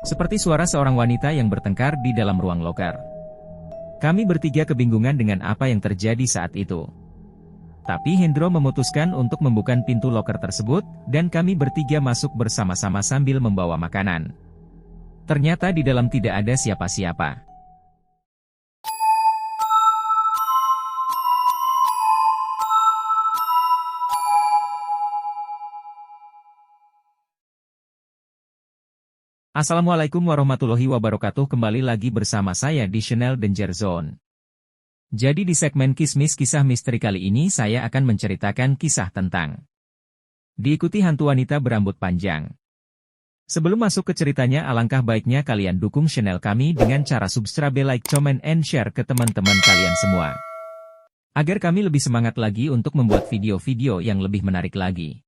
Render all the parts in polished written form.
Seperti suara seorang wanita yang bertengkar di dalam ruang loker. Kami bertiga kebingungan dengan apa yang terjadi saat itu. Tapi Hendro memutuskan untuk membuka pintu loker tersebut, dan kami bertiga masuk bersama-sama sambil membawa makanan. Ternyata di dalam tidak ada siapa-siapa. Assalamualaikum warahmatullahi wabarakatuh. Kembali lagi bersama saya di channel Danger Zone. Jadi di segmen Kismis Kisah Misteri kali ini saya akan menceritakan kisah tentang diikuti hantu wanita berambut panjang. Sebelum masuk ke ceritanya, alangkah baiknya kalian dukung channel kami dengan cara subscribe, like, comment, and share ke teman-teman kalian semua. Agar kami lebih semangat lagi untuk membuat video-video yang lebih menarik lagi.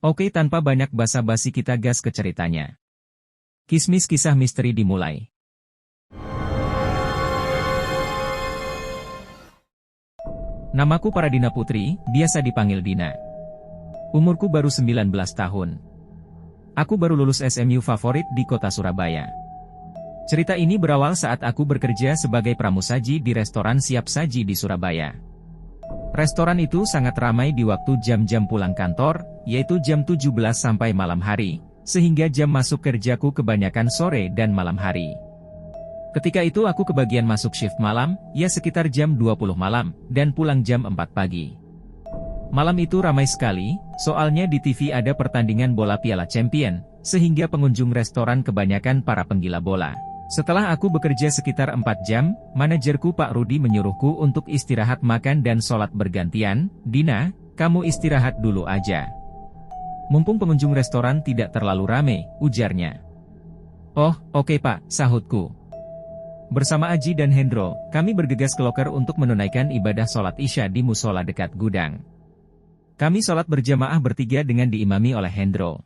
Oke, tanpa banyak basa-basi kita gas ke ceritanya. Kismis Kisah Misteri dimulai. Namaku Paradina Putri, biasa dipanggil Dina. Umurku baru 19 tahun. Aku baru lulus SMU favorit di kota Surabaya. Cerita ini berawal saat aku bekerja sebagai pramusaji di restoran siap saji di Surabaya. Restoran itu sangat ramai di waktu jam-jam pulang kantor, yaitu jam 17 sampai malam hari. Sehingga jam masuk kerjaku kebanyakan sore dan malam hari. Ketika itu aku kebagian masuk shift malam, ya sekitar jam 20 malam, dan pulang jam 4 pagi. Malam itu ramai sekali, soalnya di TV ada pertandingan bola Piala Champion, sehingga pengunjung restoran kebanyakan para penggila bola. Setelah aku bekerja sekitar 4 jam, manajerku Pak Rudi menyuruhku untuk istirahat makan dan sholat bergantian. Dina, kamu istirahat dulu aja. Mumpung pengunjung restoran tidak terlalu rame, ujarnya. Oh, oke Pak, sahutku. Bersama Aji dan Hendro, kami bergegas ke loker untuk menunaikan ibadah sholat Isya di musola dekat gudang. Kami sholat berjamaah bertiga dengan diimami oleh Hendro.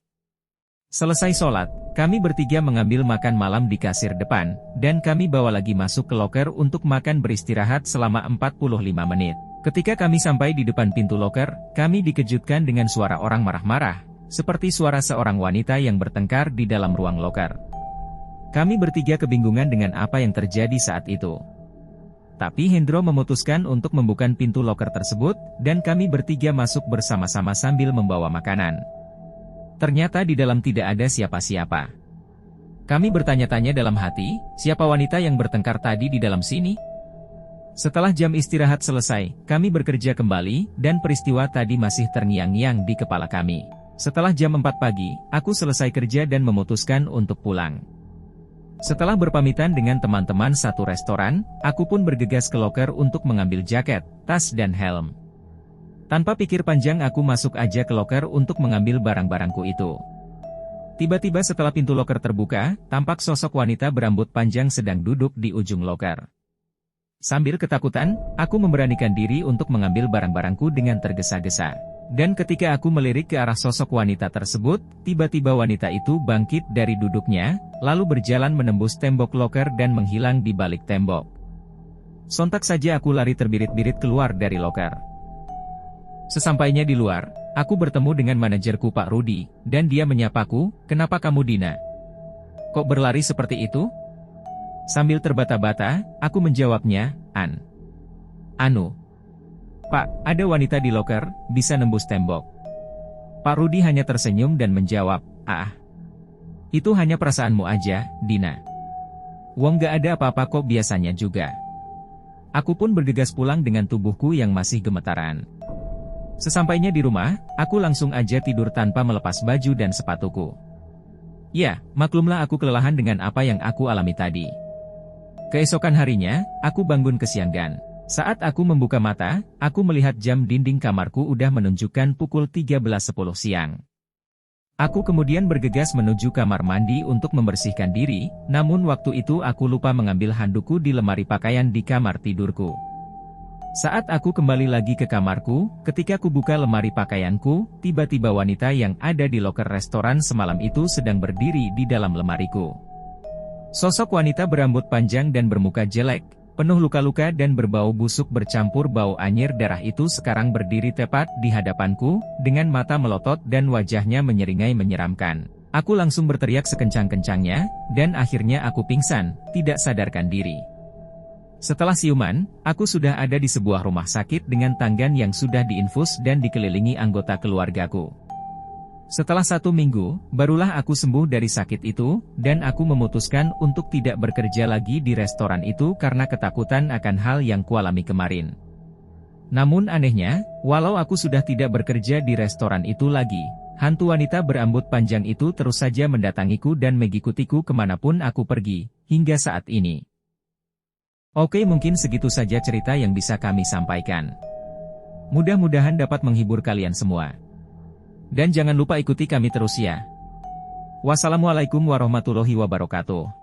Selesai sholat, kami bertiga mengambil makan malam di kasir depan, dan kami bawa lagi masuk ke loker untuk makan beristirahat selama 45 menit. Ketika kami sampai di depan pintu loker, kami dikejutkan dengan suara orang marah-marah. Seperti suara seorang wanita yang bertengkar di dalam ruang loker. Kami bertiga kebingungan dengan apa yang terjadi saat itu. Tapi Hendro memutuskan untuk membuka pintu loker tersebut, dan kami bertiga masuk bersama-sama sambil membawa makanan. Ternyata di dalam tidak ada siapa-siapa. Kami bertanya-tanya dalam hati, siapa wanita yang bertengkar tadi di dalam sini? Setelah jam istirahat selesai, kami bekerja kembali, dan peristiwa tadi masih terngiang-ngiang di kepala kami. Setelah jam 4 pagi, aku selesai kerja dan memutuskan untuk pulang. Setelah berpamitan dengan teman-teman satu restoran, aku pun bergegas ke loker untuk mengambil jaket, tas dan helm. Tanpa pikir panjang aku masuk aja ke loker untuk mengambil barang-barangku itu. Tiba-tiba setelah pintu loker terbuka, tampak sosok wanita berambut panjang sedang duduk di ujung loker. Sambil ketakutan, aku memberanikan diri untuk mengambil barang-barangku dengan tergesa-gesa. Dan ketika aku melirik ke arah sosok wanita tersebut, tiba-tiba wanita itu bangkit dari duduknya, lalu berjalan menembus tembok loker dan menghilang di balik tembok. Sontak saja aku lari terbirit-birit keluar dari loker. Sesampainya di luar, aku bertemu dengan manajerku Pak Rudi, dan dia menyapaku, "Kenapa kamu Dina? Kok berlari seperti itu?" Sambil terbata-bata, aku menjawabnya, Anu. Pak, ada wanita di loker, bisa nembus tembok." Pak Rudi hanya tersenyum dan menjawab, Itu hanya perasaanmu aja, Dina. Wong gak ada apa-apa kok biasanya juga." Aku pun bergegas pulang dengan tubuhku yang masih gemetaran. Sesampainya di rumah, aku langsung aja tidur tanpa melepas baju dan sepatuku. Ya, maklumlah aku kelelahan dengan apa yang aku alami tadi. Keesokan harinya, aku bangun kesiangan. Saat aku membuka mata, aku melihat jam dinding kamarku udah menunjukkan pukul 13.10 siang. Aku kemudian bergegas menuju kamar mandi untuk membersihkan diri, namun waktu itu aku lupa mengambil handukku di lemari pakaian di kamar tidurku. Saat aku kembali lagi ke kamarku, ketika ku buka lemari pakaianku, tiba-tiba wanita yang ada di loker restoran semalam itu sedang berdiri di dalam lemariku. Sosok wanita berambut panjang dan bermuka jelek, penuh luka-luka dan berbau busuk bercampur bau anyir darah itu sekarang berdiri tepat di hadapanku, dengan mata melotot dan wajahnya menyeringai menyeramkan. Aku langsung berteriak sekencang-kencangnya, dan akhirnya aku pingsan, tidak sadarkan diri. Setelah siuman, aku sudah ada di sebuah rumah sakit dengan tanggan yang sudah diinfus dan dikelilingi anggota keluargaku. Setelah 1 minggu, barulah aku sembuh dari sakit itu, dan aku memutuskan untuk tidak bekerja lagi di restoran itu karena ketakutan akan hal yang kualami kemarin. Namun anehnya, walau aku sudah tidak bekerja di restoran itu lagi, hantu wanita berambut panjang itu terus saja mendatangiku dan mengikutiku kemanapun aku pergi, hingga saat ini. Oke, mungkin segitu saja cerita yang bisa kami sampaikan. Mudah-mudahan dapat menghibur kalian semua. Dan jangan lupa ikuti kami terus ya. Wassalamualaikum warahmatullahi wabarakatuh.